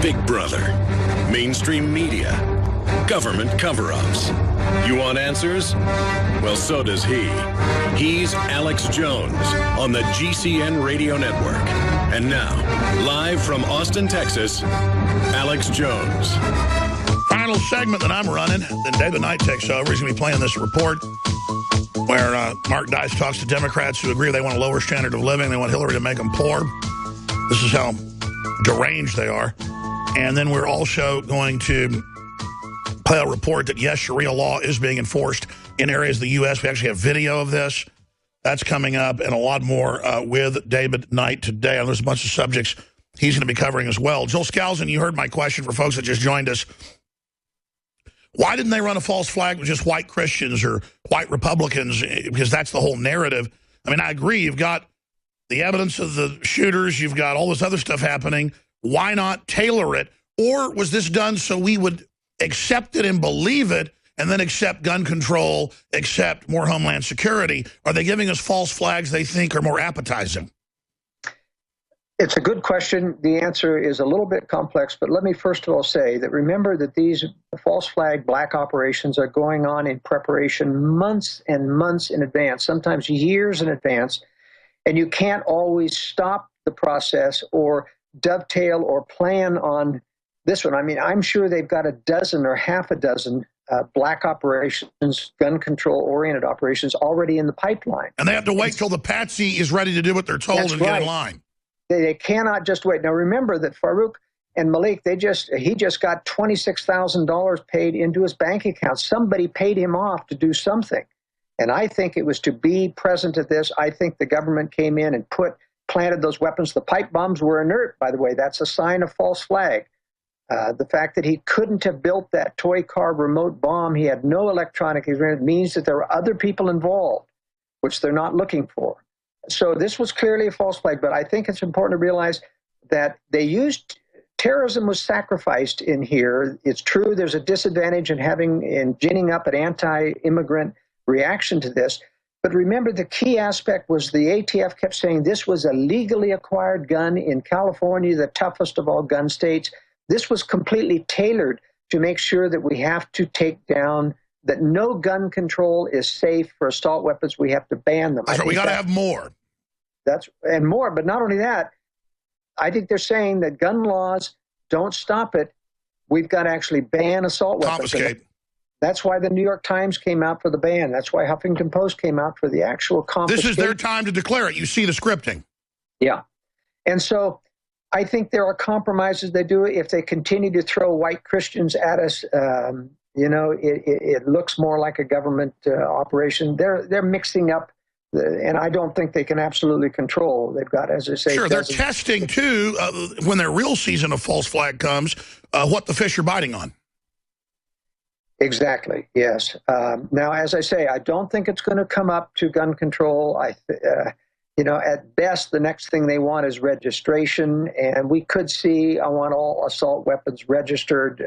Big Brother, mainstream media, government cover-ups. You want answers? Well, so does he. He's Alex Jones on the GCN Radio Network. And now, live from Austin, Texas, Alex Jones. Final segment that I'm running, then David Knight takes over. He's going to be playing this report where Mark Dice talks to Democrats who agree they want a lower standard of living. They want Hillary to make them poor. This is how deranged they are. And then we're also going to play a report that, yes, Sharia law is being enforced in areas of the U.S. We actually have video of this. That's coming up, and a lot more with David Knight today. And there's a bunch of subjects he's going to be covering as well. Joel Scalzon, you heard my question for folks that just joined us. Why didn't they run a false flag with just white Christians or white Republicans? Because that's the whole narrative. I mean, I agree. You've got the evidence of the shooters. You've got all this other stuff happening. Why not tailor it? Or was this done so we would accept it and believe it and then accept gun control, accept more homeland security? Are they giving us false flags they think are more appetizing? It's a good question. The answer is a little bit complex, but let me first of all say that remember that these false flag black operations are going on in preparation months and months in advance, sometimes years in advance, and you can't always stop the process or dovetail or plan on this one. I mean, I'm sure they've got a dozen or half a dozen black operations, gun control-oriented operations already in the pipeline. And they have to wait till the patsy is ready to do what they're told and get in line. They cannot just wait. Now, remember that Farouk and Malik, he just got $26,000 paid into his bank account. Somebody paid him off to do something. And I think it was to be present at this. I think the government came in and planted those weapons. The pipe bombs were inert, by the way. That's a sign of false flag. The fact that he couldn't have built that toy car remote bomb, he had no electronic experience, means that there were other people involved, which they're not looking for. So this was clearly a false flag, but I think it's important to realize that terrorism was sacrificed in here. It's true there's a disadvantage in ginning up an anti-immigrant reaction to this. But remember, the key aspect was the ATF kept saying this was a legally acquired gun in California, the toughest of all gun states. This was completely tailored to make sure that we have to take down, that no gun control is safe for assault weapons. We have to ban them. That's right. We got to have more. And more, but not only that, I think they're saying that gun laws don't stop it. We've got to actually ban assault weapons. Confiscate. That's why the New York Times came out for the ban. That's why Huffington Post came out for the actual confiscation. This is their time to declare it. You see the scripting. Yeah. And so I think there are compromises they do. If they continue to throw white Christians at us, it looks more like a government operation. They're mixing up, and I don't think they can absolutely control. They've got, as I say, sure, they're testing, too, when their real season of false flag comes, what the fish are biting on. Exactly, yes. Now, as I say, I don't think it's going to come up to gun control. At best, the next thing they want is registration, and we could see, I want all assault weapons registered,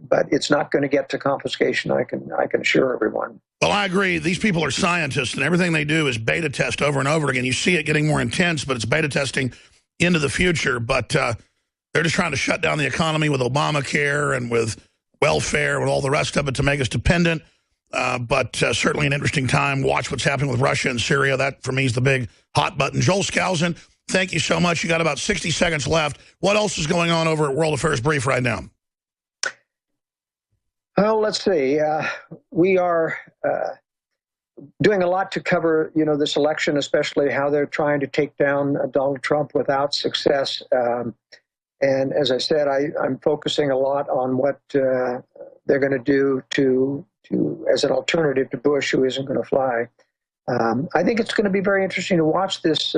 but it's not going to get to confiscation, I can assure everyone. Well, I agree. These people are scientists, and everything they do is beta test over and over again. You see it getting more intense, but it's beta testing into the future. But they're just trying to shut down the economy with Obamacare and with welfare and all the rest of it to make us dependent. But certainly an interesting time. Watch what's happening with Russia and Syria. That, for me, is the big hot button. Joel Scalzon, thank you so much. You got about 60 seconds left. What else is going on over at World Affairs Brief right now? Well, let's see. We are doing a lot to cover, this election, especially how they're trying to take down Donald Trump without success. And as I said, I'm focusing a lot on what they're going to do to as an alternative to Bush, who isn't going to fly. I think it's going to be very interesting to watch this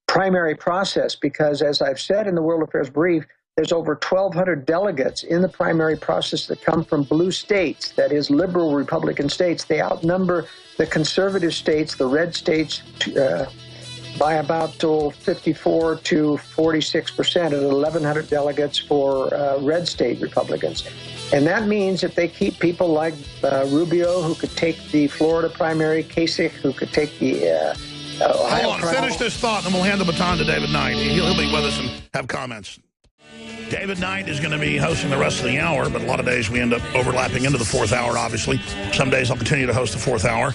primary process because, as I've said in the World Affairs Brief, there's over 1,200 delegates in the primary process that come from blue states, that is, liberal Republican states. They outnumber the conservative states, the red states, by about 54 to 46%, and 1,100 delegates for red state Republicans. And that means that they keep people like Rubio, who could take the Florida primary, Kasich, who could take the Hold on, finish this thought, and then we'll hand the baton to David Knight. He'll be with us and have comments. David Knight is going to be hosting the rest of the hour, but a lot of days we end up overlapping into the fourth hour, obviously. Some days I'll continue to host the fourth hour.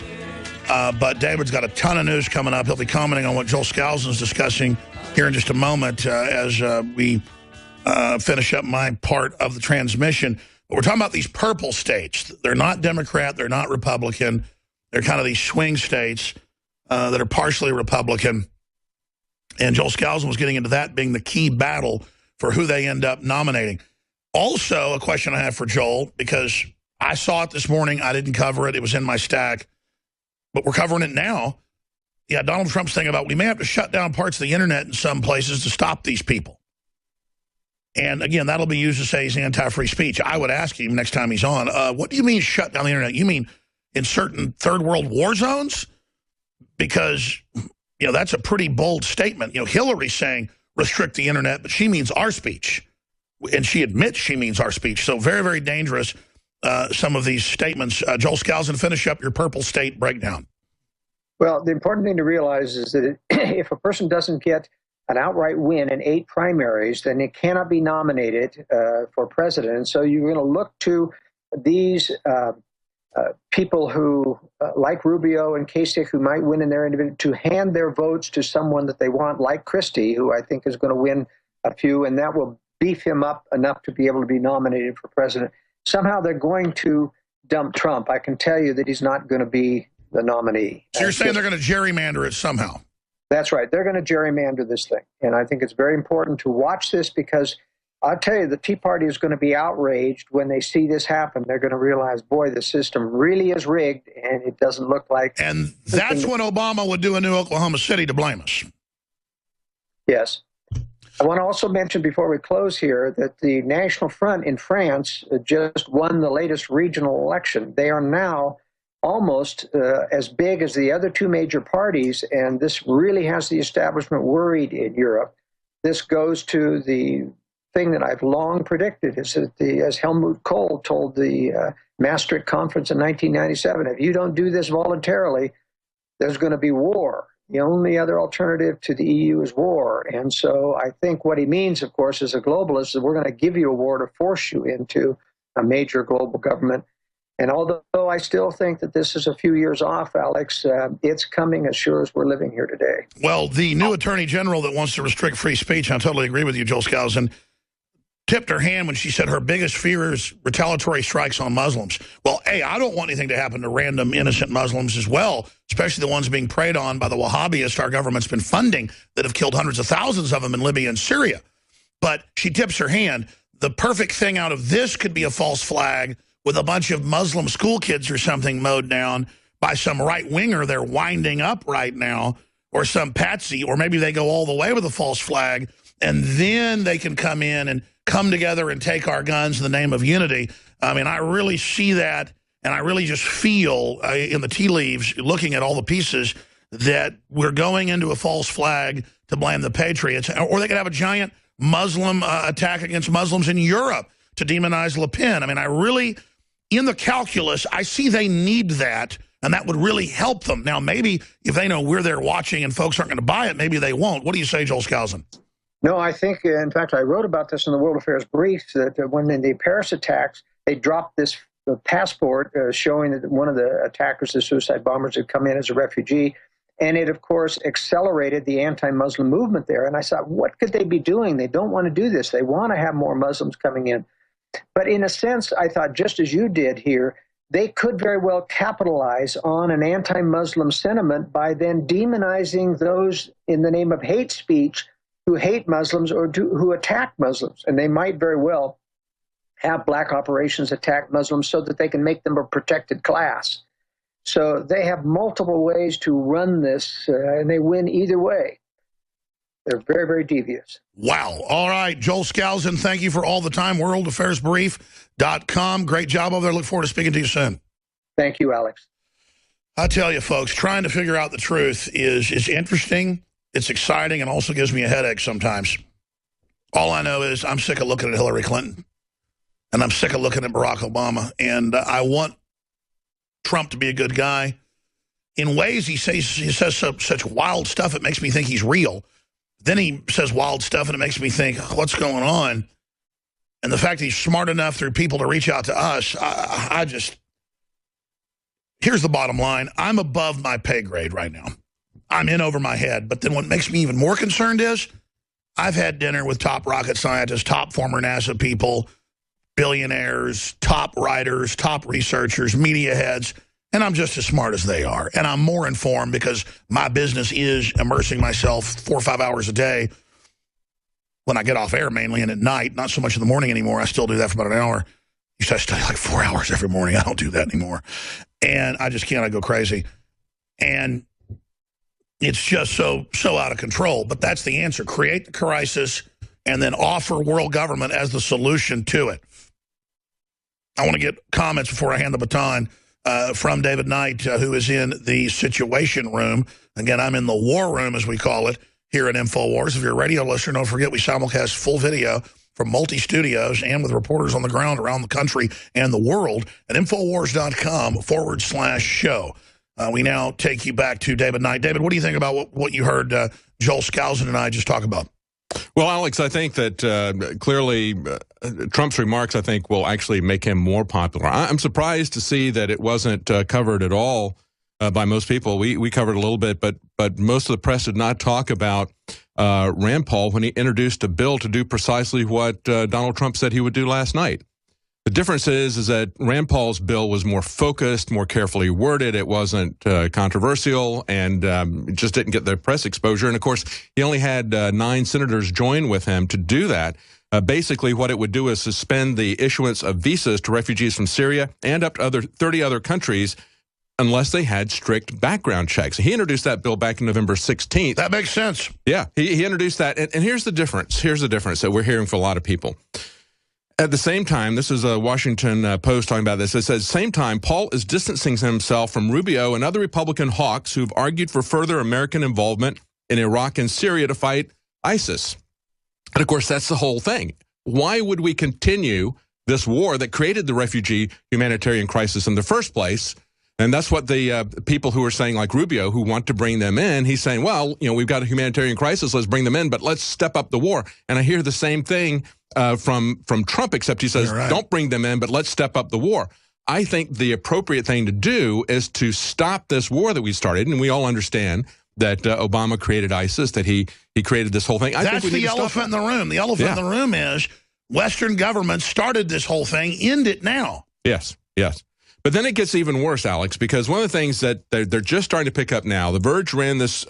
But David's got a ton of news coming up. He'll be commenting on what Joel Skousen is discussing here in just a moment as we finish up my part of the transmission. But we're talking about these purple states. They're not Democrat. They're not Republican. They're kind of these swing states that are partially Republican. And Joel Skousen was getting into that being the key battle for who they end up nominating. Also, a question I have for Joel, because I saw it this morning. I didn't cover it. It was in my stack. But we're covering it now. Yeah, Donald Trump's thing about we may have to shut down parts of the internet in some places to stop these people. And again, that'll be used to say he's anti-free speech. I would ask him next time he's on, what do you mean shut down the internet? You mean in certain third world war zones? Because, you know, that's a pretty bold statement. You know, Hillary's saying restrict the internet, but she means our speech. And she admits she means our speech. So very, very dangerous, some of these statements. Joel Skousen, finish up your purple state breakdown. Well, the important thing to realize is that if a person doesn't get an outright win in 8 primaries, then it cannot be nominated for president. So you're going to look to these people who, like Rubio and Kasich, who might win in their individual, to hand their votes to someone that they want, like Christie, who I think is going to win a few, and that will beef him up enough to be able to be nominated for president. Somehow they're going to dump Trump. I can tell you that he's not going to be the nominee. So you're saying they're going to gerrymander it somehow? That's right. They're going to gerrymander this thing. And I think it's very important to watch this, because I'll tell you, the Tea Party is going to be outraged when they see this happen. They're going to realize, boy, the system really is rigged, and it doesn't look like... And that's when Obama would do a new Oklahoma City to blame us. Yes. I want to also mention before we close here that the National Front in France just won the latest regional election. They are now almost as big as the other 2 major parties, and this really has the establishment worried in Europe. This goes to the thing that I've long predicted, is that as Helmut Kohl told the Maastricht Conference in 1997, if you don't do this voluntarily, there's going to be war. The only other alternative to the EU is war. And so I think what he means, of course, as a globalist, is we're going to give you a war to force you into a major global government. And although I still think that this is a few years off, Alex, it's coming as sure as we're living here today. Well, the new attorney general that wants to restrict free speech, I totally agree with you, Joel Skousen, tipped her hand when she said her biggest fear is retaliatory strikes on Muslims. Well, hey, I don't want anything to happen to random innocent Muslims as well, especially the ones being preyed on by the Wahhabists our government's been funding that have killed hundreds of thousands of them in Libya and Syria. But she tips her hand. The perfect thing out of this could be a false flag with a bunch of Muslim school kids or something mowed down by some right-winger they're winding up right now, or some patsy, or maybe they go all the way with a false flag, and then they can come in and come together and take our guns in the name of unity. I mean, I really see that, and I really just feel in the tea leaves, looking at all the pieces, that we're going into a false flag to blame the patriots. Or they could have a giant Muslim attack against Muslims in Europe to demonize Le Pen. I mean, I really, in the calculus, I see they need that, and that would really help them. Now, maybe if they know we're there watching and folks aren't going to buy it, maybe they won't. What do you say, Joel Skousen? No, I think, in fact, I wrote about this in the World Affairs Brief, that when in the Paris attacks, they dropped this passport showing that one of the attackers, the suicide bombers, had come in as a refugee. And it, of course, accelerated the anti-Muslim movement there. And I thought, what could they be doing? They don't want to do this. They want to have more Muslims coming in. But in a sense, I thought, just as you did here, they could very well capitalize on an anti-Muslim sentiment by then demonizing those in the name of hate speech who hate Muslims or who attack Muslims. And they might very well have black operations attack Muslims so that they can make them a protected class. So they have multiple ways to run this, and they win either way. They're very, very devious. Wow. All right, Joel Skousen, thank you for all the time. WorldAffairsBrief.com. Great job over there. Look forward to speaking to you soon. Thank you, Alex. I tell you, folks, trying to figure out the truth is interesting. It's exciting and also gives me a headache sometimes. All I know is I'm sick of looking at Hillary Clinton, and I'm sick of looking at Barack Obama, and I want Trump to be a good guy. in ways he says such wild stuff, it makes me think he's real. Then he says wild stuff, and it makes me think, what's going on? And the fact that he's smart enough through people to reach out to us, I just... Here's the bottom line. I'm above my pay grade right now. I'm in over my head. But then what makes me even more concerned is I've had dinner with top rocket scientists, top former NASA people, billionaires, top writers, top researchers, media heads, and I'm just as smart as they are. And I'm more informed because my business is immersing myself 4 or 5 hours a day when I get off air mainly, and at night, not so much in the morning anymore. I still do that for about an hour. Used to study like 4 hours every morning. I don't do that anymore. And I just can't. I go crazy. And it's just so out of control. But that's the answer. Create the crisis and then offer world government as the solution to it. I want to get comments before I hand the baton from David Knight, who is in the Situation Room. Again, I'm in the War Room, as we call it, here at InfoWars. If you're a radio listener, don't forget we simulcast full video from multi-studios and with reporters on the ground around the country and the world at Infowars.com/show. We now take you back to David Knight. David, what do you think about what you heard Joel Skousen and I just talk about? Well, Alex, I think that clearly Trump's remarks, I think, will actually make him more popular. I'm surprised to see that it wasn't covered at all by most people. We covered a little bit, but most of the press did not talk about Rand Paul when he introduced a bill to do precisely what Donald Trump said he would do last night. The difference is that Rand Paul's bill was more focused, more carefully worded. It wasn't controversial, and it just didn't get the press exposure. And, of course, he only had 9 senators join with him to do that. Basically, what it would do is suspend the issuance of visas to refugees from Syria and up to 30 other countries unless they had strict background checks. He introduced that bill back in November 16th. That makes sense. Yeah, he introduced that. And here's the difference. Here's the difference that we're hearing from a lot of people. At the same time, this is a Washington Post talking about this. It says, same time, Paul is distancing himself from Rubio and other Republican hawks who've argued for further American involvement in Iraq and Syria to fight ISIS. And, of course, that's the whole thing. Why would we continue this war that created the refugee humanitarian crisis in the first place? And that's what the people who are saying, like Rubio, who want to bring them in, he's saying, well, you know, we've got a humanitarian crisis, let's bring them in, but let's step up the war. And I hear the same thing from Trump, except he says, don't bring them in, but let's step up the war. I think the appropriate thing to do is to stop this war that we started, and we all understand that Obama created ISIS, that he created this whole thing. I That's think we need the to elephant in the room. The elephant in the room is Western governments started this whole thing. End it now. Yes, yes. But then it gets even worse, Alex, because one of the things that they're just starting to pick up now, The Verge ran this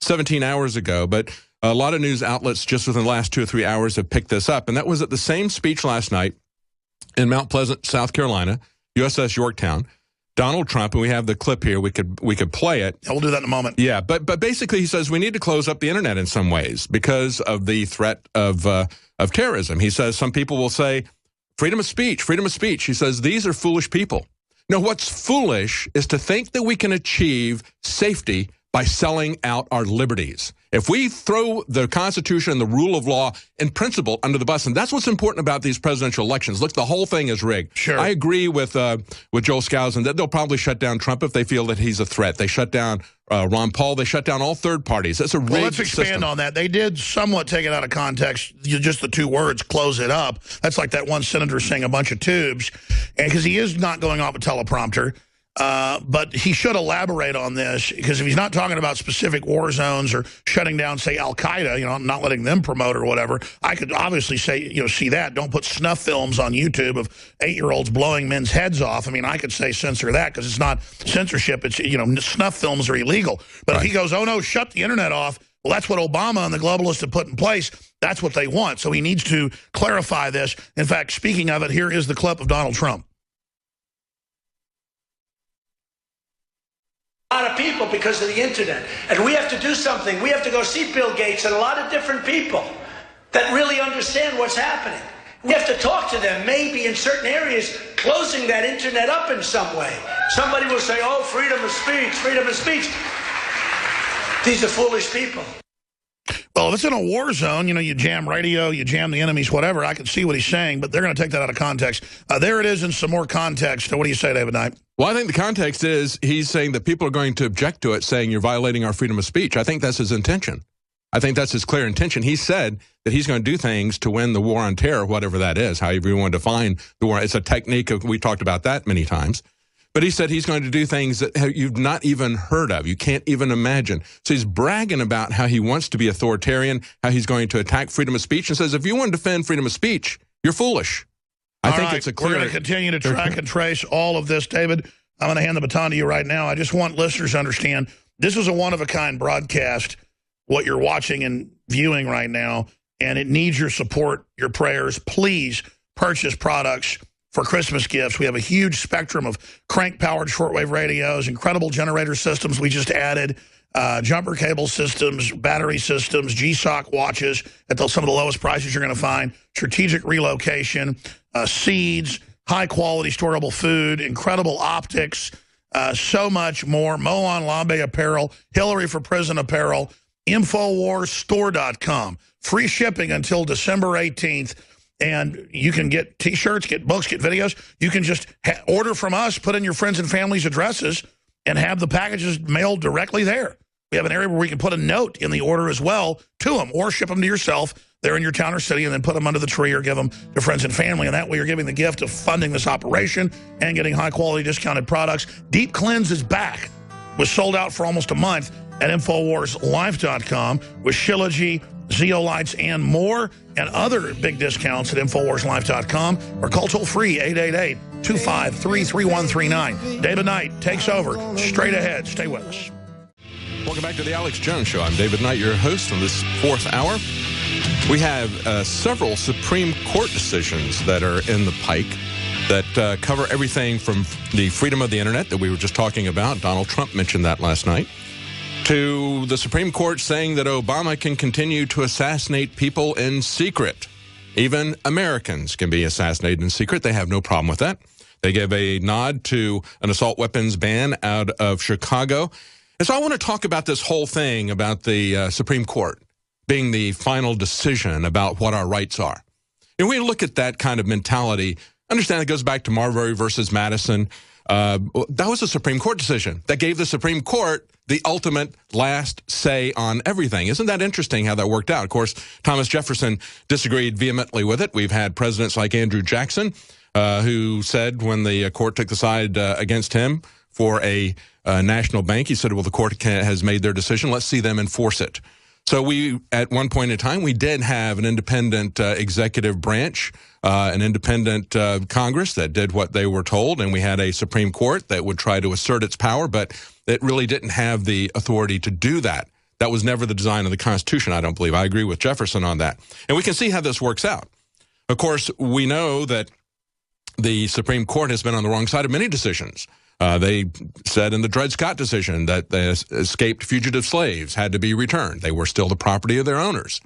17 hours ago, but a lot of news outlets just within the last 2 or 3 hours have picked this up. And that was at the same speech last night in Mount Pleasant, South Carolina, USS Yorktown. Donald Trump, and we have the clip here, we could play it. Yeah, we'll do that in a moment. Yeah, but basically he says we need to close up the internet in some ways because of the threat of terrorism. He says some people will say, freedom of speech, freedom of speech. He says these are foolish people. No, what's foolish is to think that we can achieve safety by selling out our liberties. If we throw the Constitution and the rule of law in principle under the bus, and that's what's important about these presidential elections. Look, the whole thing is rigged. Sure. I agree with Joel Skousen that they'll probably shut down Trump if they feel that he's a threat. They shut down Ron Paul. They shut down all third parties. That's a rigged Well, let's expand system. on that. They did somewhat take it out of context. Just the 2 words, close it up. That's like that one senator saying a bunch of tubes. And because he is not going off a teleprompter. But he should elaborate on this, because if he's not talking about specific war zones or shutting down, say, Al-Qaeda, you know, not letting them promote or whatever, I could obviously say, you know, see that. Don't put snuff films on YouTube of 8-year-olds blowing men's heads off. I mean, I could say censor that because it's not censorship. It's, you know, snuff films are illegal. But if he goes, oh, no, shut the internet off, well, that's what Obama and the globalists have put in place. That's what they want. So he needs to clarify this. In fact, speaking of it, here is the clip of Donald Trump. A lot of people because of the internet, and we have to do something. We have to go see Bill Gates and a lot of different people that really understand what's happening. We have to talk to them, maybe in certain areas, closing that internet up in some way. Somebody will say, oh, freedom of speech, freedom of speech. These are foolish people. Well, if it's in a war zone, you know, you jam radio, you jam the enemies, whatever, I can see what he's saying, but they're going to take that out of context. There it is in some more context. What do you say, David Knight? Well, I think the context is he's saying that people are going to object to it, saying you're violating our freedom of speech. I think that's his intention. I think that's his clear intention. He said that he's going to do things to win the war on terror, whatever that is, however you want to define the war. It's a technique. We talked about that many times. But he said he's going to do things that you've not even heard of. You can't even imagine. So he's bragging about how he wants to be authoritarian, how he's going to attack freedom of speech, and says if you want to defend freedom of speech, you're foolish. I think it's a clear... We're going to continue to track and trace all of this, David. I'm going to hand the baton to you right now. I just want listeners to understand this is a one-of-a-kind broadcast, what you're watching and viewing right now, and it needs your support, your prayers. Please purchase products for Christmas gifts. We have a huge spectrum of crank-powered shortwave radios, incredible generator systems we just added, jumper cable systems, battery systems, G-Shock watches at some of the lowest prices you're going to find, strategic relocation, seeds, high-quality storable food, incredible optics, so much more. Moan Lambe apparel, Hillary for Prison apparel, InfoWarsStore.com. Free shipping until December 18th. And you can get T-shirts, get books, get videos. You can just order from us, put in your friends and family's addresses, and have the packages mailed directly there. We have an area where we can put a note in the order as well to them, or ship them to yourself there in your town or city, and then put them under the tree or give them to friends and family. And that way you're giving the gift of funding this operation and getting high-quality discounted products. Deep Cleanse is back. Was sold out for almost a month at InfoWarsLife.com with Shilajit, Zeolites, and more, and other big discounts at InfoWarsLife.com, or call toll-free 888-253-3139. David Knight takes over straight ahead. Stay with us. Welcome back to the Alex Jones Show. I'm David Knight, your host on this fourth hour. We have several Supreme Court decisions that are in the pike that cover everything from the freedom of the internet that we were just talking about. Donald Trump mentioned that last night. To the Supreme Court saying that Obama can continue to assassinate people in secret. Even Americans can be assassinated in secret. They have no problem with that. They give a nod to an assault weapons ban out of Chicago. And so I want to talk about this whole thing about the Supreme Court being the final decision about what our rights are. And we look at that kind of mentality. Understand it goes back to Marbury versus Madison. That was a Supreme Court decision that gave the Supreme Court the ultimate last say on everything. Isn't that interesting how that worked out? Of course, Thomas Jefferson disagreed vehemently with it. We've had presidents like Andrew Jackson who said when the court took the side against him for a national bank, he said, well, the court has made their decision. Let's see them enforce it. So we, at one point in time, we did have an independent executive branch, an independent Congress that did what they were told, and we had a Supreme Court that would try to assert its power, but it really didn't have the authority to do that. That was never the design of the Constitution, I don't believe. I agree with Jefferson on that. And we can see how this works out. Of course, we know that the Supreme Court has been on the wrong side of many decisions. They said in the Dred Scott decision that the escaped fugitive slaves had to be returned. They were still the property of their owners.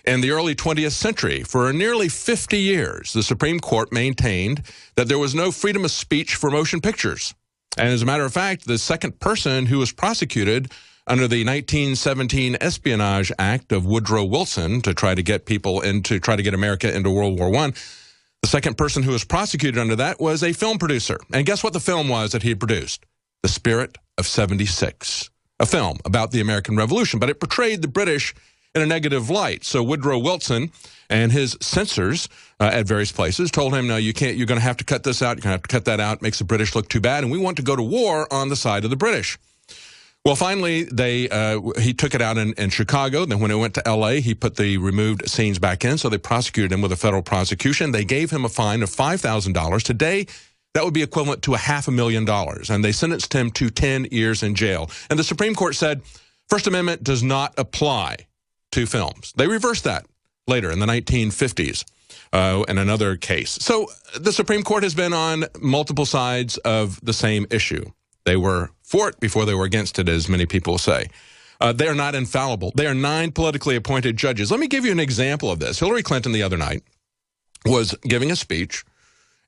In the early 20th century, for nearly 50 years, the Supreme Court maintained that there was no freedom of speech for motion pictures. And as a matter of fact, the second person who was prosecuted under the 1917 Espionage Act of Woodrow Wilson to try to get people into, try to get America into World War I, the second person who was prosecuted under that was a film producer. And guess what the film was that he had produced? The Spirit of 76, a film about the American Revolution, but it portrayed the British in a negative light. So Woodrow Wilson and his censors at various places told him, no, you can't, you're going to have to cut this out, you're going to have to cut that out, it makes the British look too bad, and we want to go to war on the side of the British. Well, finally, he took it out in Chicago. Then when it went to L.A., he put the removed scenes back in, so they prosecuted him with a federal prosecution. They gave him a fine of $5,000. Today, that would be equivalent to $500,000, and they sentenced him to 10 years in jail. And the Supreme Court said, First Amendment does not apply to films. They reversed that later in the 1950s in another case. So the Supreme Court has been on multiple sides of the same issue. They were for it before they were against it, as many people say. They are not infallible. They are 9 politically appointed judges. Let me give you an example of this. Hillary Clinton the other night was giving a speech,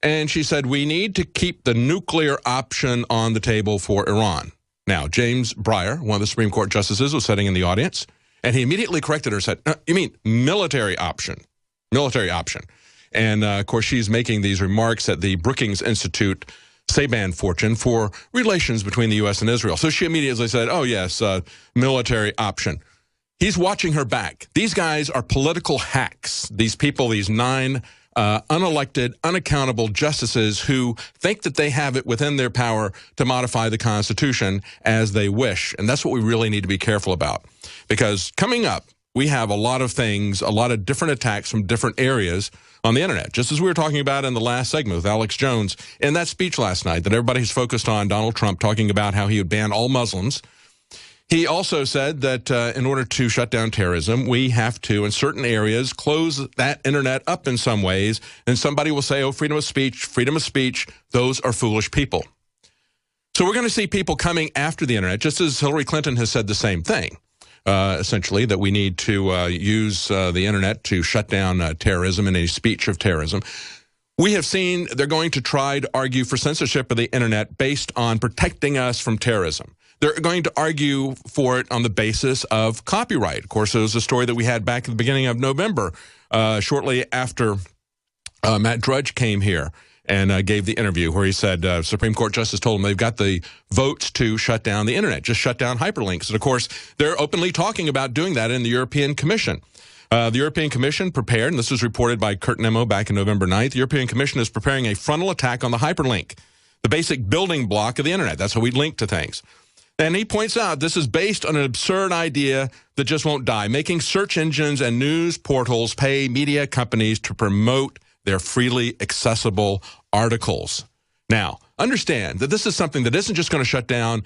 and she said, we need to keep the nuclear option on the table for Iran. Now, James Breyer, one of the Supreme Court justices, was sitting in the audience, and he immediately corrected her and said, you mean military option, military option. And, of course, she's making these remarks at the Brookings Institute Saban fortune for relations between the U.S. and Israel. So she immediately said, oh, yes, military option. He's watching her back. These guys are political hacks. These people, these 9 unelected, unaccountable justices who think that they have it within their power to modify the Constitution as they wish. And that's what we really need to be careful about. Because coming up, we have a lot of things, a lot of different attacks from different areas on the internet, just as we were talking about in the last segment with Alex Jones in that speech last night that everybody's focused on Donald Trump talking about how he would ban all Muslims. He also said that in order to shut down terrorism, we have to, in certain areas, close that internet up in some ways. And somebody will say, oh, freedom of speech, those are foolish people. So we're going to see people coming after the internet, just as Hillary Clinton has said the same thing. Essentially, that we need to use the internet to shut down terrorism and any speech of terrorism. We have seen they're going to try to argue for censorship of the internet based on protecting us from terrorism. They're going to argue for it on the basis of copyright. Of course, it was a story that we had back at the beginning of November, shortly after Matt Drudge came here and gave the interview where he said Supreme Court Justice told him they've got the votes to shut down the internet, just shut down hyperlinks. And, of course, they're openly talking about doing that in the European Commission. The European Commission prepared, and this was reported by Kurt Nemo back in November 9th, the European Commission is preparing a frontal attack on the hyperlink, the basic building block of the internet. That's how we link to things. And he points out this is based on an absurd idea that just won't die, making search engines and news portals pay media companies to promote their freely accessible articles. Now, understand that this is something that isn't just going to shut down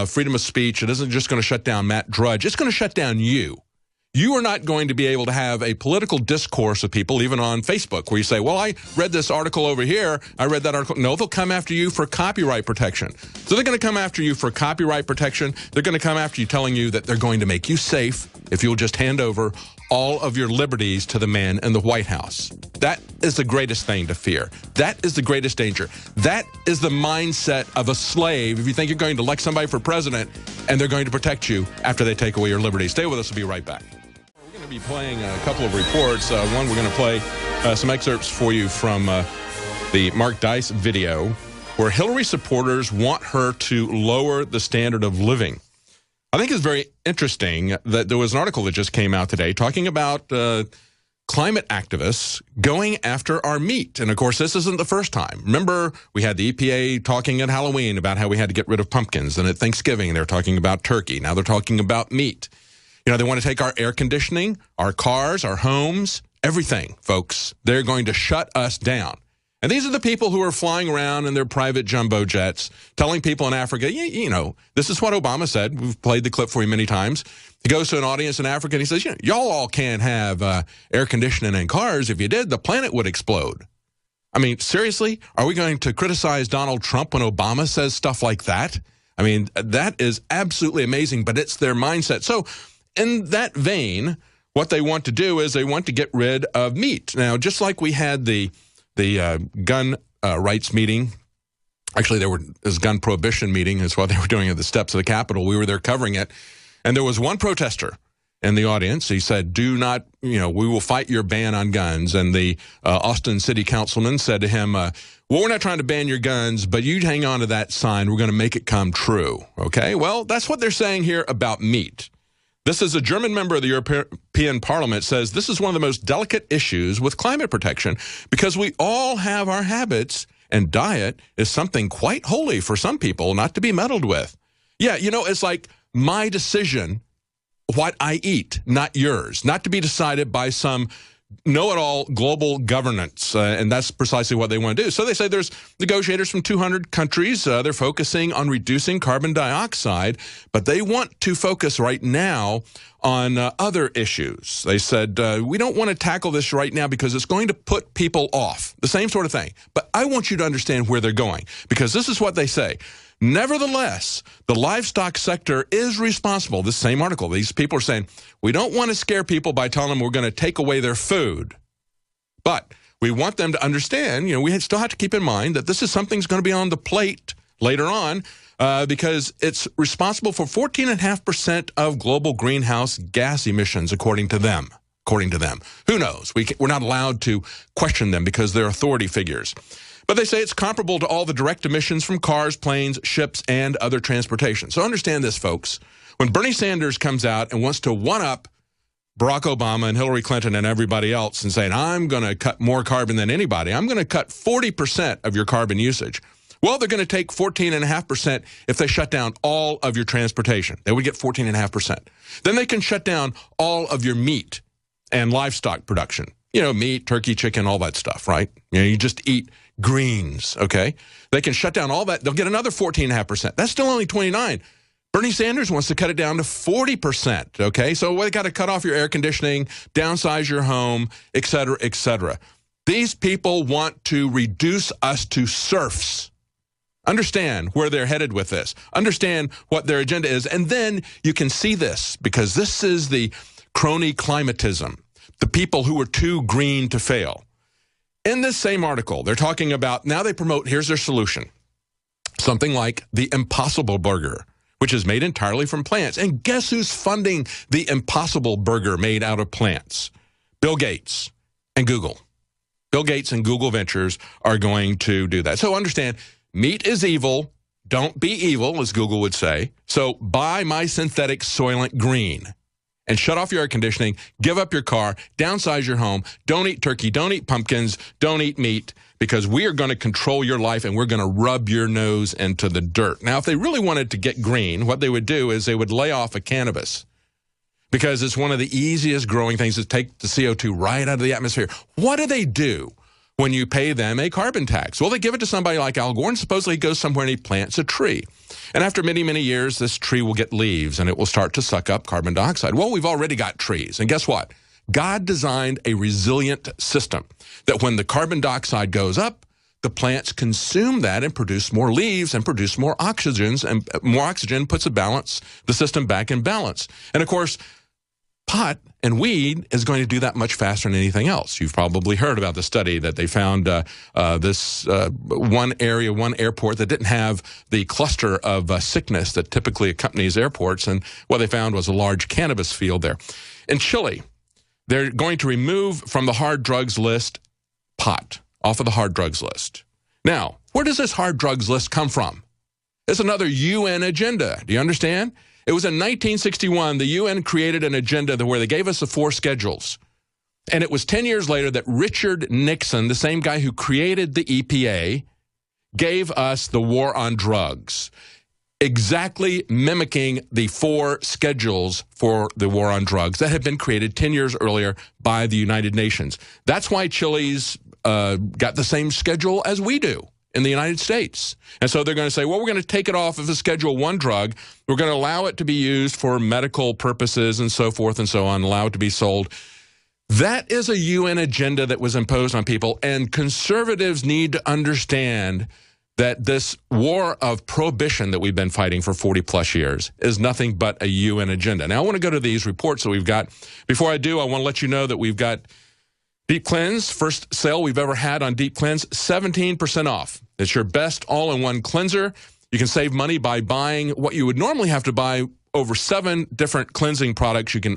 freedom of speech. It isn't just going to shut down Matt Drudge. It's going to shut down you. You are not going to be able to have a political discourse with people, even on Facebook, where you say, well, I read this article over here. I read that article. No, they'll come after you for copyright protection. So they're going to come after you for copyright protection. They're going to come after you telling you that they're going to make you safe if you'll just hand over all of your liberties to the man in the White House. That is the greatest thing to fear. That is the greatest danger. That is the mindset of a slave if you think you're going to elect somebody for president and they're going to protect you after they take away your liberty. Stay with us. We'll be right back. We're going to be playing a couple of reports. One, we're going to play some excerpts for you from the Mark Dice video where Hillary supporters want her to lower the standard of living. I think it's very interesting that there was an article that just came out today talking about climate activists going after our meat. And, of course, this isn't the first time. Remember, we had the EPA talking at Halloween about how we had to get rid of pumpkins. And at Thanksgiving, they're talking about turkey. Now they're talking about meat. You know, they want to take our air conditioning, our cars, our homes, everything, folks. They're going to shut us down. And these are the people who are flying around in their private jumbo jets, telling people in Africa, you know, this is what Obama said. We've played the clip for you many times. He goes to an audience in Africa and he says, y'all all can't have air conditioning and cars. If you did, the planet would explode. I mean, seriously, are we going to criticize Donald Trump when Obama says stuff like that? I mean, that is absolutely amazing, but it's their mindset. So in that vein, what they want to do is they want to get rid of meat. Now, just like we had the gun rights meeting. Actually, there was gun prohibition meeting is what they were doing at the steps of the Capitol. We were there covering it. And there was one protester in the audience. He said, do not, we will fight your ban on guns. And the Austin city councilman said to him, well, we're not trying to ban your guns, but you hang on to that sign. We're going to make it come true. Okay, well, that's what they're saying here about meat. This is a German member of the European Parliament says this is one of the most delicate issues with climate protection because we all have our habits and diet is something quite holy for some people not to be meddled with. Yeah, it's like my decision what I eat, not yours, not to be decided by some know-it-all global governance, and that's precisely what they want to do. So they say there's negotiators from 200 countries. They're focusing on reducing carbon dioxide, but they want to focus right now on other issues. They said, we don't want to tackle this right now because it's going to put people off, the same sort of thing. But I want you to understand where they're going, because this is what they say. Nevertheless, the livestock sector is responsible. This same article, these people are saying, we don't want to scare people by telling them we're going to take away their food. But we want them to understand, we still have to keep in mind that this is something that's going to be on the plate later on because it's responsible for 14.5% of global greenhouse gas emissions, according to them. Who knows? We're not allowed to question them because they're authority figures. But they say it's comparable to all the direct emissions from cars, planes, ships, and other transportation. So understand this, folks. When Bernie Sanders comes out and wants to one-up Barack Obama and Hillary Clinton and everybody else and saying, I'm going to cut more carbon than anybody, I'm going to cut 40% of your carbon usage. Well, they're going to take 14.5% if they shut down all of your transportation. They would get 14.5%. Then they can shut down all of your meat and livestock production. You know, meat, turkey, chicken, all that stuff, right? You know, you just eat greens, okay? They can shut down all that. They'll get another 14.5%. That's still only 29. Bernie Sanders wants to cut it down to 40%, okay? So they got to cut off your air conditioning, downsize your home, et cetera, et cetera. These people want to reduce us to serfs. Understand where they're headed with this. Understand what their agenda is. And then you can see this, because this is the crony climatism, the people who are too green to fail. In this same article, they're talking about, now they promote, here's their solution, something like the Impossible Burger, which is made entirely from plants. And guess who's funding the Impossible Burger made out of plants? Bill Gates and Google. Bill Gates and Google Ventures are going to do that. So understand, meat is evil. Don't be evil, as Google would say. So buy my synthetic Soylent Green and shut off your air conditioning, give up your car, downsize your home, don't eat turkey, don't eat pumpkins, don't eat meat, because we are going to control your life and we're going to rub your nose into the dirt. Now, if they really wanted to get green, what they would do is they would lay off of cannabis, because it's one of the easiest growing things to take the CO2 right out of the atmosphere. What do they do when you pay them a carbon tax? Well, they give it to somebody like Al Gore, and supposedly he goes somewhere and he plants a tree. And after many, many years, this tree will get leaves, and it will start to suck up carbon dioxide. Well, we've already got trees. And guess what? God designed a resilient system that when the carbon dioxide goes up, the plants consume that and produce more leaves and produce more oxygens, and more oxygen puts the system back in balance. And of course, pot and weed is going to do that much faster than anything else. You've probably heard about the study that they found this one airport that didn't have the cluster of sickness that typically accompanies airports, and what they found was a large cannabis field there. In Chile, they're going to remove from the hard drugs list pot, off of the hard drugs list. Now, where does this hard drugs list come from? It's another UN agenda. Do you understand? It was in 1961, the UN created an agenda where they gave us the 4 schedules. And it was 10 years later that Richard Nixon, the same guy who created the EPA, gave us the war on drugs, exactly mimicking the 4 schedules for the war on drugs that had been created 10 years earlier by the United Nations. That's why Chile's got the same schedule as we do in the United States. And so they're going to say, well, we're going to take it off of the Schedule 1 drug. We're going to allow it to be used for medical purposes and so forth and so on, allow it to be sold. That is a UN agenda that was imposed on people, and conservatives need to understand that this war of prohibition that we've been fighting for 40-plus years is nothing but a UN agenda. Now, I want to go to these reports that we've got. Before I do, I want to let you know that we've got Deep Cleanse, first sale we've ever had on Deep Cleanse, 17% off. It's your best all-in-one cleanser. You can save money by buying what you would normally have to buy over 7 different cleansing products. You can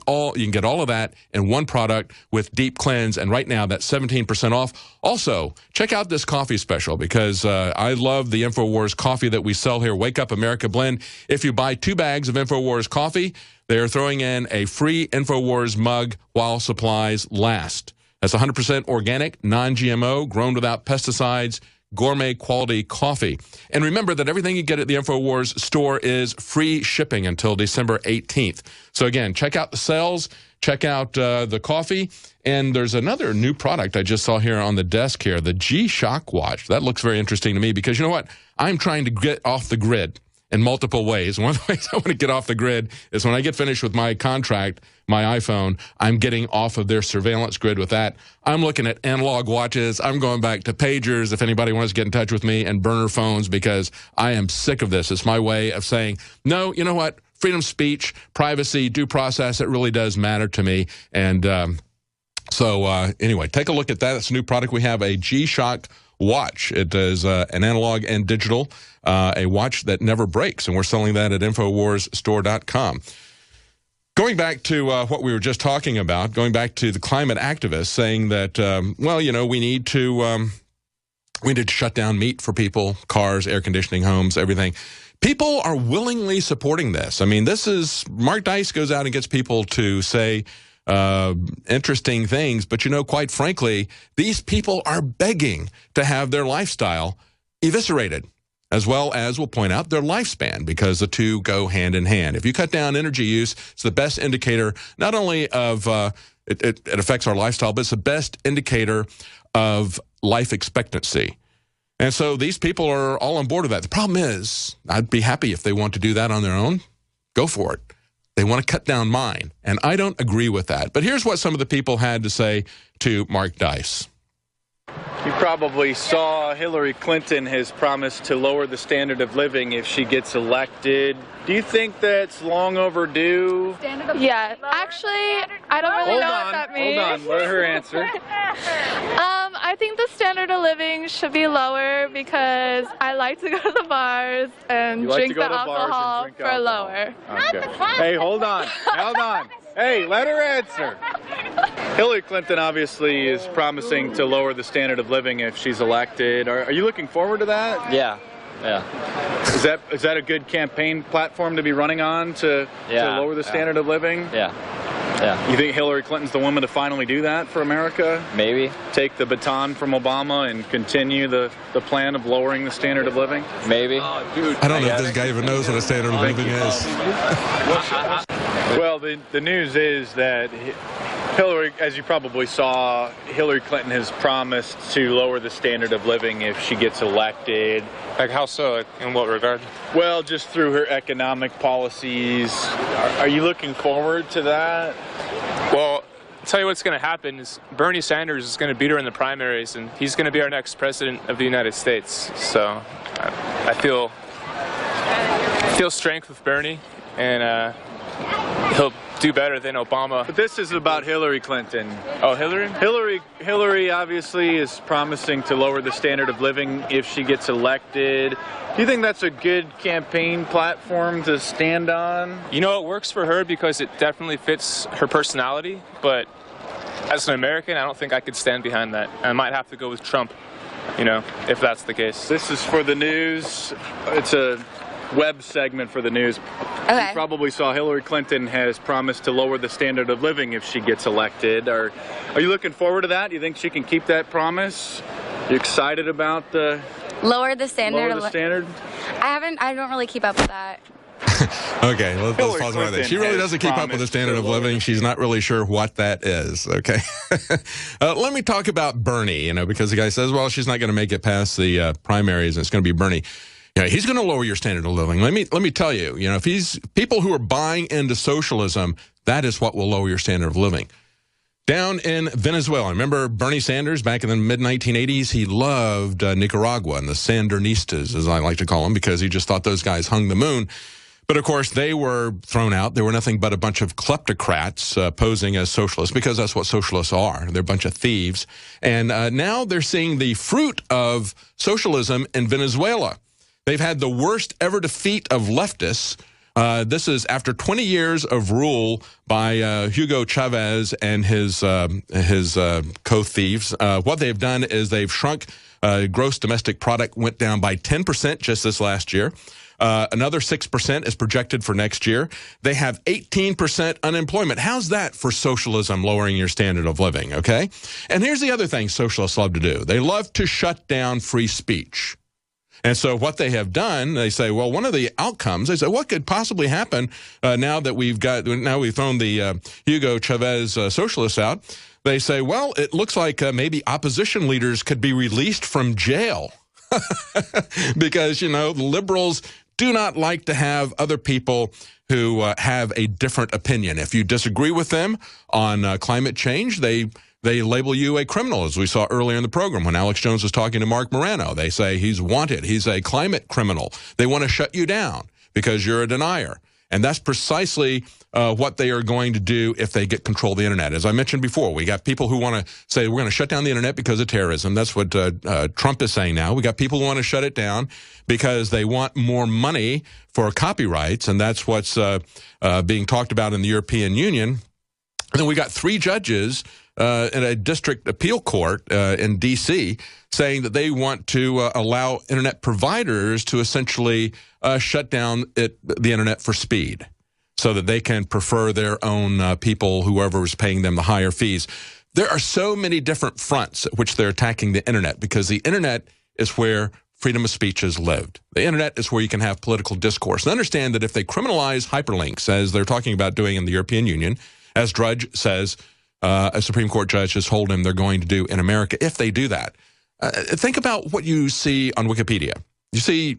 get all of that in one product with Deep Cleanse, and right now that's 17% off. Also, check out this coffee special, because I love the InfoWars coffee that we sell here, Wake Up America Blend. If you buy 2 bags of InfoWars coffee, they are throwing in a free InfoWars mug while supplies last. That's 100% organic, non-GMO, grown without pesticides, gourmet quality coffee. And remember that everything you get at the InfoWars store is free shipping until December 18th. So again, check out the sales, check out the coffee, and there's another new product I just saw here on the desk here, the G-Shock watch. That looks very interesting to me, because you know what? I'm trying to get off the grid in multiple ways. One of the ways I want to get off the grid is when I get finished with my contract, my iPhone, I'm getting off of their surveillance grid with that. I'm looking at analog watches. I'm going back to pagers if anybody wants to get in touch with me, and burner phones, because I am sick of this. It's my way of saying, no, you know what? Freedom of speech, privacy, due process, it really does matter to me. And anyway, take a look at that. It's a new product we have, a G-Shock watch. It is an analog and digital, a watch that never breaks, and we're selling that at InfoWarsStore.com. Going back to what we were just talking about, going back to the climate activists saying that, well, you know, we need to We need to shut down meat for people, cars, air conditioning, homes, everything. People are willingly supporting this. I mean, this is, Mark Dice goes out and gets people to say interesting things, but, you know, quite frankly, these people are begging to have their lifestyle eviscerated, as well as, we'll point out, their lifespan, because the two go hand in hand. If you cut down energy use, it's the best indicator not only of it affects our lifestyle, but it's the best indicator of life expectancy. And so these people are all on board with that. The problem is, I'd be happy if they want to do that on their own. Go for it. They want to cut down mine, and I don't agree with that. But here's what some of the people had to say to Mark Dice. You probably saw Hillary Clinton has promised to lower the standard of living if she gets elected. Do you think that's long overdue? Yeah, actually, I don't really know what that means. Hold on, let her answer. I think the standard of living should be lower because I like to go to the bars and drink the alcohol for lower. Okay. Hey, hold on. Hold on. Hey, let her answer. Hillary Clinton obviously is promising to lower the standard of living if she's elected. Are you looking forward to that? Yeah. Is that a good campaign platform to be running on to lower the standard of living? Yeah. You think Hillary Clinton's the woman to finally do that for America? Maybe. Take the baton from Obama and continue the plan of lowering the standard of living? Maybe. I don't know if this guy even knows what a standard of living is. Well, the news is that Hillary, as you probably saw, Hillary Clinton has promised to lower the standard of living if she gets elected. Like how so? In what regard? Well, just through her economic policies. Are you looking forward to that? Well, I'll tell you what's going to happen is Bernie Sanders is going to beat her in the primaries, and he's going to be our next president of the United States. So I feel strength with Bernie, and he'll do better than Obama. But this is about Hillary Clinton. Oh, Hillary? Hillary obviously is promising to lower the standard of living if she gets elected. Do you think that's a good campaign platform to stand on? You know, it works for her because it definitely fits her personality, but as an American, I don't think I could stand behind that. I might have to go with Trump, you know, if that's the case. This is for the news. It's a web segment for the news. Okay. You probably saw Hillary Clinton has promised to lower the standard of living if she gets elected. Are you looking forward to that? Do you think she can keep that promise? You excited about the lower the standard? Lower the standard? I don't really keep up with that. Okay, let's pause right there. She really doesn't keep up with the standard of living. She's not really sure what that is, okay? Let me talk about Bernie, you know, because the guy says, well, she's not going to make it past the primaries, and it's going to be Bernie. You know, he's going to lower your standard of living. Let me tell you, you know, if he's people who are buying into socialism, that is what will lower your standard of living. Down in Venezuela, remember Bernie Sanders back in the mid-1980s? He loved Nicaragua and the Sandinistas, as I like to call them, because he just thought those guys hung the moon. But, of course, they were thrown out. They were nothing but a bunch of kleptocrats posing as socialists, because that's what socialists are. They're a bunch of thieves. And now they're seeing the fruit of socialism in Venezuela. They've had the worst ever defeat of leftists. This is after 20 years of rule by Hugo Chavez and his co-thieves. What they've done is they've shrunk gross domestic product, went down by 10% just this last year. Another 6% is projected for next year. They have 18% unemployment. How's that for socialism, lowering your standard of living, okay? And here's the other thing socialists love to do. They love to shut down free speech. And so what they have done, they say, well, one of the outcomes, they say, what could possibly happen now that we've thrown the Hugo Chavez socialists out? They say, well, it looks like maybe opposition leaders could be released from jail because, you know, the liberals do not like to have other people who have a different opinion. If you disagree with them on climate change, they label you a criminal, as we saw earlier in the program when Alex Jones was talking to Mark Morano. They say he's wanted. He's a climate criminal. They want to shut you down because you're a denier. And that's precisely what they are going to do if they get control of the Internet. As I mentioned before, we got people who want to say we're going to shut down the Internet because of terrorism. That's what Trump is saying now. We got people who want to shut it down because they want more money for copyrights, and that's what's being talked about in the European Union. And then we got 3 judges in a district appeal court in D.C. saying that they want to allow internet providers to essentially shut down the internet for speed so that they can prefer their own people, whoever is paying them the higher fees. There are so many different fronts at which they're attacking the internet, because the internet is where freedom of speech is lived. The internet is where you can have political discourse. And understand that if they criminalize hyperlinks, as they're talking about doing in the European Union, as Drudge says, a Supreme Court judge has told him they're going to do in America, if they do that, think about what you see on Wikipedia. You see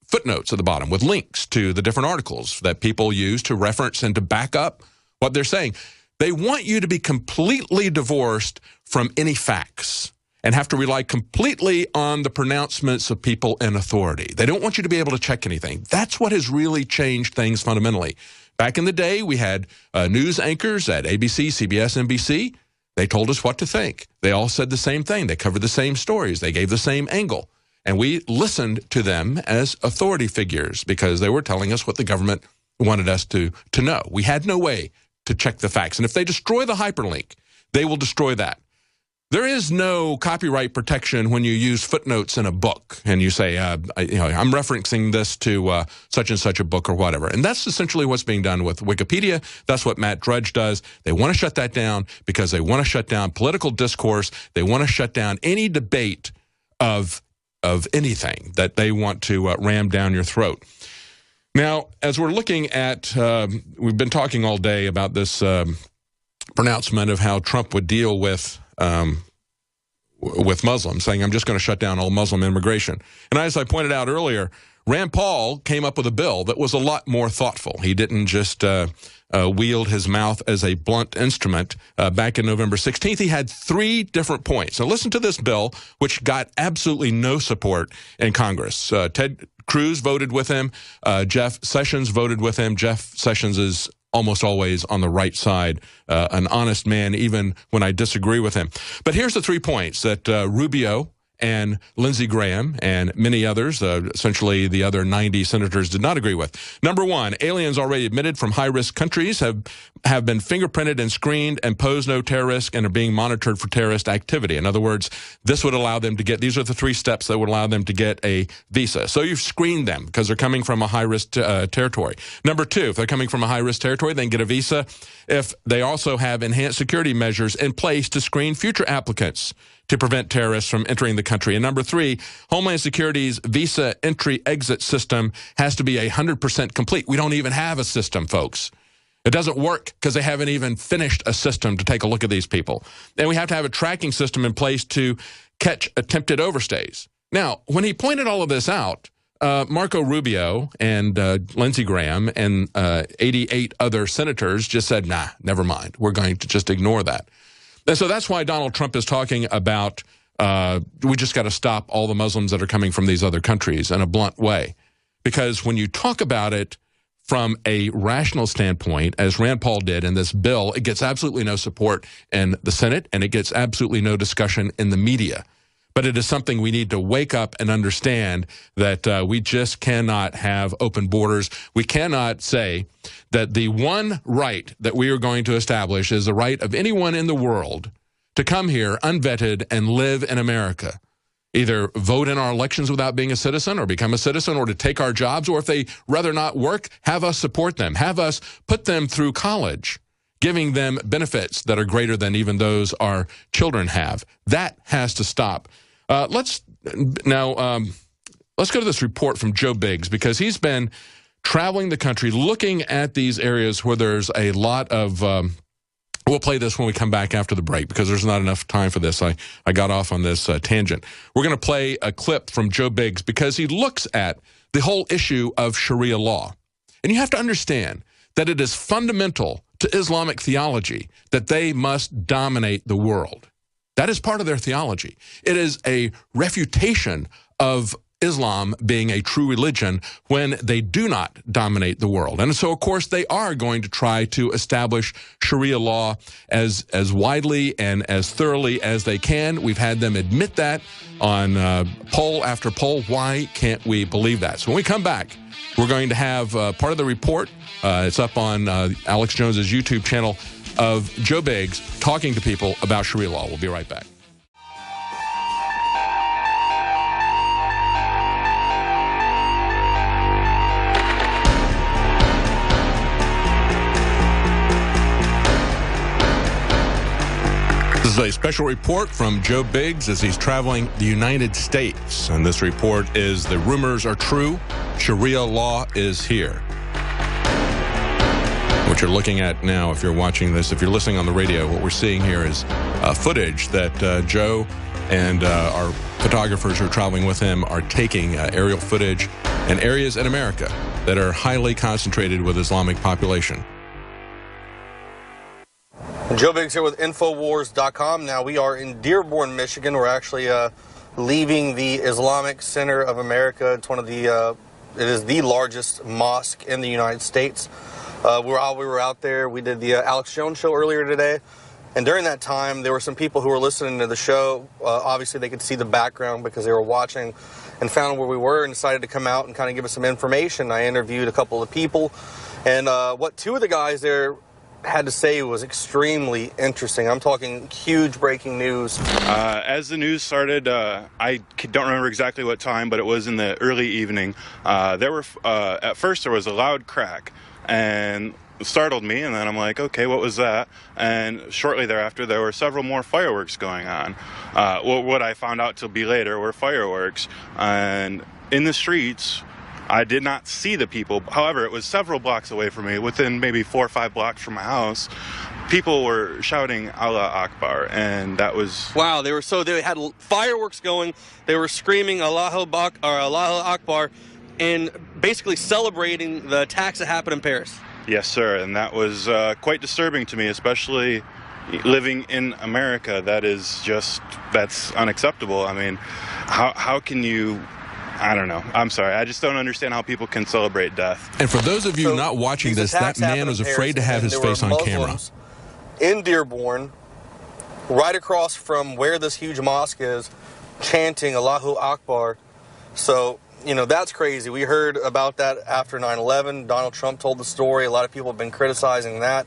footnotes at the bottom with links to the different articles that people use to reference and to back up what they're saying. They want you to be completely divorced from any facts and have to rely completely on the pronouncements of people in authority. They don't want you to be able to check anything. That's what has really changed things fundamentally. Back in the day, we had news anchors at ABC, CBS, NBC. They told us what to think. They all said the same thing. They covered the same stories. They gave the same angle. And we listened to them as authority figures because they were telling us what the government wanted us to know. We had no way to check the facts. And if they destroy the hyperlink, they will destroy that. There is no copyright protection when you use footnotes in a book and you say, I'm referencing this to such and such a book or whatever. And that's essentially what's being done with Wikipedia. That's what Matt Drudge does. They want to shut that down because they want to shut down political discourse. They want to shut down any debate of anything that they want to ram down your throat. Now, as we're looking at, we've been talking all day about this pronouncement of how Trump would deal with Muslims, saying, I'm just going to shut down all Muslim immigration. And as I pointed out earlier, Rand Paul came up with a bill that was a lot more thoughtful. He didn't just wield his mouth as a blunt instrument. Back in November 16th, he had 3 different points. Now listen to this bill, which got absolutely no support in Congress. Ted Cruz voted with him. Jeff Sessions voted with him. Jeff Sessions is almost always on the right side, an honest man, even when I disagree with him. But here's the 3 points that Rubio and Lindsey Graham and many others, essentially the other 90 senators, did not agree with. Number 1, aliens already admitted from high-risk countries have been fingerprinted and screened and pose no terror risk and are being monitored for terrorist activity. In other words, this would allow them to get, these are the 3 steps that would allow them to get a visa. So you've screened them because they're coming from a high-risk territory. Number 2, if they're coming from a high-risk territory, they can get a visa if they also have enhanced security measures in place to screen future applicants to prevent terrorists from entering the country. And number 3, Homeland Security's visa entry-exit system has to be 100% complete. We don't even have a system, folks. It doesn't work because they haven't even finished a system to take a look at these people. And we have to have a tracking system in place to catch attempted overstays. Now, when he pointed all of this out, Marco Rubio and Lindsey Graham and 88 other senators just said, nah, never mind. We're going to just ignore that. And so that's why Donald Trump is talking about we just got to stop all the Muslims that are coming from these other countries in a blunt way. Because when you talk about it from a rational standpoint, as Rand Paul did in this bill, it gets absolutely no support in the Senate, and it gets absolutely no discussion in the media. But it is something we need to wake up and understand that we just cannot have open borders. We cannot say that the one right that we are going to establish is the right of anyone in the world to come here unvetted and live in America. Either vote in our elections without being a citizen or become a citizen or to take our jobs, or if they rather not work, have us support them, have us put them through college, giving them benefits that are greater than even those our children have. That has to stop. Let's go to this report from Joe Biggs, because he's been traveling the country looking at these areas where there's a lot of we'll play this when we come back after the break because there's not enough time for this. I got off on this tangent. We're going to play a clip from Joe Biggs because he looks at the whole issue of Sharia law. And you have to understand that it is fundamental to Islamic theology that they must dominate the world. That is part of their theology. It is a refutation of Islam being a true religion when they do not dominate the world. And so, of course, they are going to try to establish Sharia law as widely and as thoroughly as they can. We've had them admit that on poll after poll. Why can't we believe that? So when we come back, we're going to have part of the report. It's up on Alex Jones's YouTube channel. of Joe Biggs talking to people about Sharia law. We'll be right back. This is a special report from Joe Biggs as he's traveling the United States. And this report is the rumors are true. Sharia law is here. What you're looking at now, if you're watching this, if you're listening on the radio, what we're seeing here is footage that Joe and our photographers who are traveling with him are taking aerial footage in areas in America that are highly concentrated with Islamic population. Joe Biggs here with Infowars.com. Now we are in Dearborn, Michigan. We're actually leaving the Islamic Center of America. It's one of the, it is the largest mosque in the United States. While we were out there, we did the Alex Jones show earlier today. And during that time, there were some people who were listening to the show. Obviously, they could see the background because they were watching and found where we were and decided to come out and kind of give us some information. I interviewed a couple of people. And what two of the guys there had to say was extremely interesting. I'm talking huge breaking news. As the news started, I don't remember exactly what time, but it was in the early evening. At first there was a loud crack and it startled me, and then I'm like, okay, what was that? And shortly thereafter there were several more fireworks going on. What I found out to be later were fireworks, and in the streets I did not see the people. However, it was several blocks away from me, within maybe 4 or 5 blocks from my house. People were shouting Allah Akbar, and that was... Wow, they had fireworks going, they were screaming Allahu Akbar, and basically celebrating the attacks that happened in Paris. Yes, sir, and that was quite disturbing to me, especially living in America. That's unacceptable. I mean, how can you... I don't know. I'm sorry. I just don't understand how people can celebrate death. And for those of you not watching this, that man was afraid to have his face on camera. In Dearborn, right across from where this huge mosque is, chanting Allahu Akbar. So, you know, that's crazy. We heard about that after 9/11. Donald Trump told the story. A lot of people have been criticizing that.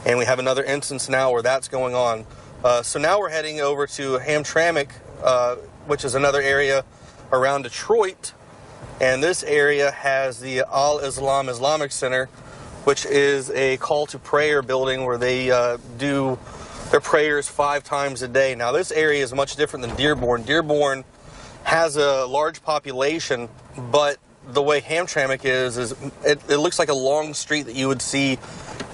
And we have another instance now where that's going on. So now we're heading over to Hamtramck, which is another area around Detroit, and this area has the Al-Islam Islamic Center, which is a call to prayer building where they do their prayers 5 times a day. Now this area is much different than Dearborn. Dearborn has a large population, but the way Hamtramck is it looks like a long street that you would see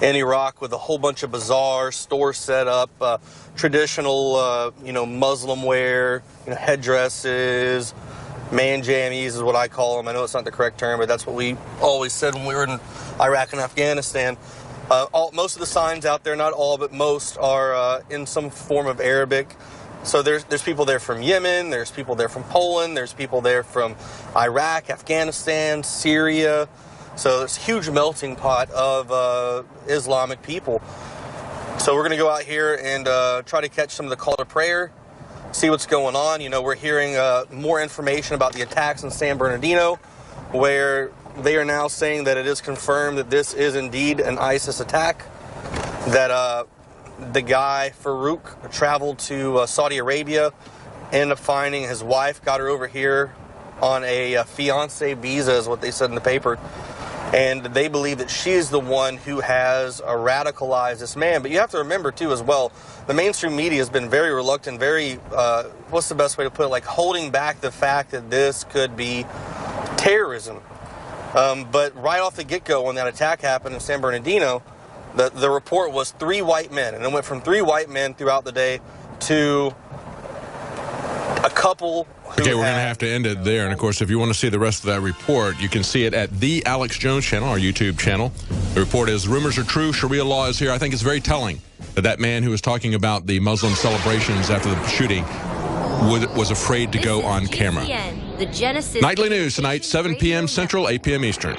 in Iraq with a whole bunch of bazaars, stores set up, traditional Muslim wear, headdresses, man jammies is what I call them. I know it's not the correct term, but that's what we always said when we were in Iraq and Afghanistan. Most of the signs out there, not all, but most, are in some form of Arabic. So there's people there from Yemen, there's people there from Poland, there's people there from Iraq, Afghanistan, Syria. So there's a huge melting pot of Islamic people. So we're going to go out here and try to catch some of the call to prayer, see what's going on. You know, we're hearing more information about the attacks in San Bernardino, where they are now saying that it is confirmed that this is indeed an ISIS attack, that the guy, Farouk, traveled to Saudi Arabia, ended up finding his wife, got her over here on a fiance visa, is what they said in the paper. And they believe that she's the one who has radicalized this man. But you have to remember, too, as well, the mainstream media has been very reluctant, very, what's the best way to put it, like holding back the fact that this could be terrorism. But right off the get-go, when that attack happened in San Bernardino, the report was 3 white men. And it went from 3 white men throughout the day to a couple. Okay, we're going to have to end it there. And, of course, if you want to see the rest of that report, you can see it at the Alex Jones channel, our YouTube channel. The report is, rumors are true, Sharia law is here. I think it's very telling that that man who was talking about the Muslim celebrations after the shooting was afraid to go on camera. The Genesis Nightly news tonight, 7 p.m. Central, 8 p.m. Eastern.